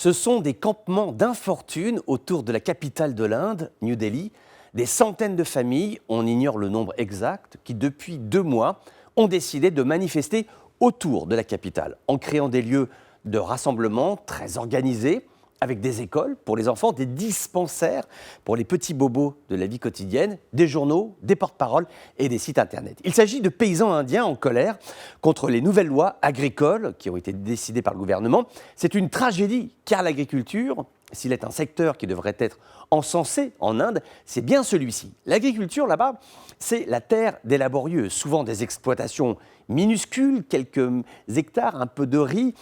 Ce sont des campements d'infortune autour de la capitale de l'Inde, New Delhi. Des centaines de familles, on ignore le nombre exact, qui depuis 2 mois ont décidé de manifester autour de la capitale, en créant des lieux de rassemblement très organisés, avec des écoles pour les enfants, des dispensaires pour les petits bobos de la vie quotidienne, des journaux, des porte-paroles et des sites internet. Il s'agit de paysans indiens en colère contre les nouvelles lois agricoles qui ont été décidées par le gouvernement. C'est une tragédie car l'agriculture, s'il est un secteur qui devrait être encensé en Inde, c'est bien celui-ci. L'agriculture là-bas, c'est la terre des laborieux, souvent des exploitations minuscules, quelques hectares, un peu de riz,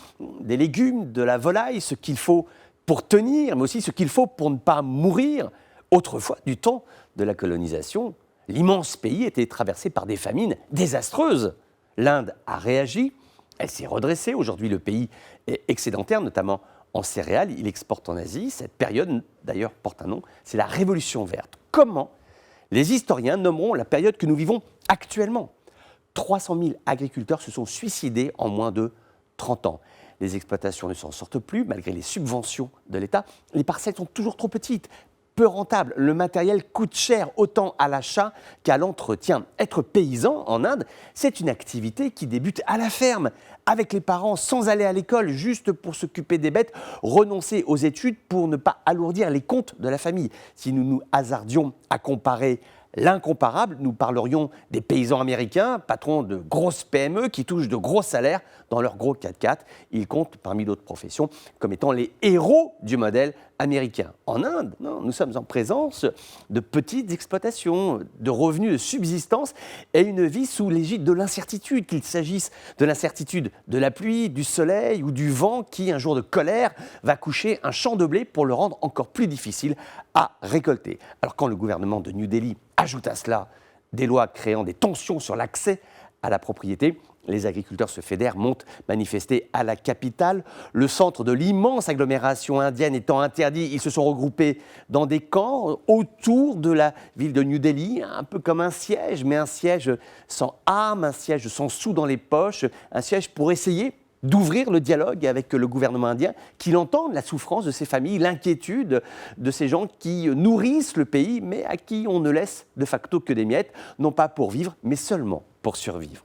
des légumes, de la volaille, ce qu'il faut pour tenir, mais aussi ce qu'il faut pour ne pas mourir. Autrefois, du temps de la colonisation, l'immense pays était traversé par des famines désastreuses. L'Inde a réagi, elle s'est redressée. Aujourd'hui, le pays est excédentaire, notamment en céréales. Il exporte en Asie. Cette période, d'ailleurs, porte un nom, c'est la Révolution verte. Comment les historiens nommeront la période que nous vivons actuellement? 300 000 agriculteurs se sont suicidés en moins de 30 ans. Les exploitations ne s'en sortent plus, malgré les subventions de l'État. Les parcelles sont toujours trop petites, peu rentables. Le matériel coûte cher, autant à l'achat qu'à l'entretien. Être paysan en Inde, c'est une activité qui débute à la ferme, avec les parents, sans aller à l'école, juste pour s'occuper des bêtes, renoncer aux études pour ne pas alourdir les comptes de la famille. Si nous nous hasardions à comparer l'incomparable, nous parlerions des paysans américains, patrons de grosses PME qui touchent de gros salaires dans leur gros 4x4. Ils comptent, parmi d'autres professions, comme étant les héros du modèle américain. En Inde, non, nous sommes en présence de petites exploitations, de revenus de subsistance et une vie sous l'égide de l'incertitude, qu'il s'agisse de l'incertitude de la pluie, du soleil ou du vent qui, un jour de colère, va coucher un champ de blé pour le rendre encore plus difficile à récolter. Alors quand le gouvernement de New Delhi ajoute à cela des lois créant des tensions sur l'accès à la propriété, les agriculteurs se fédèrent, montent manifester à la capitale. Le centre de l'immense agglomération indienne étant interdit, ils se sont regroupés dans des camps autour de la ville de New Delhi, un peu comme un siège, mais un siège sans âme, un siège sans sous dans les poches, un siège pour essayer d'ouvrir le dialogue avec le gouvernement indien, qu'il entende la souffrance de ces familles, l'inquiétude de ces gens qui nourrissent le pays, mais à qui on ne laisse de facto que des miettes, non pas pour vivre, mais seulement pour survivre.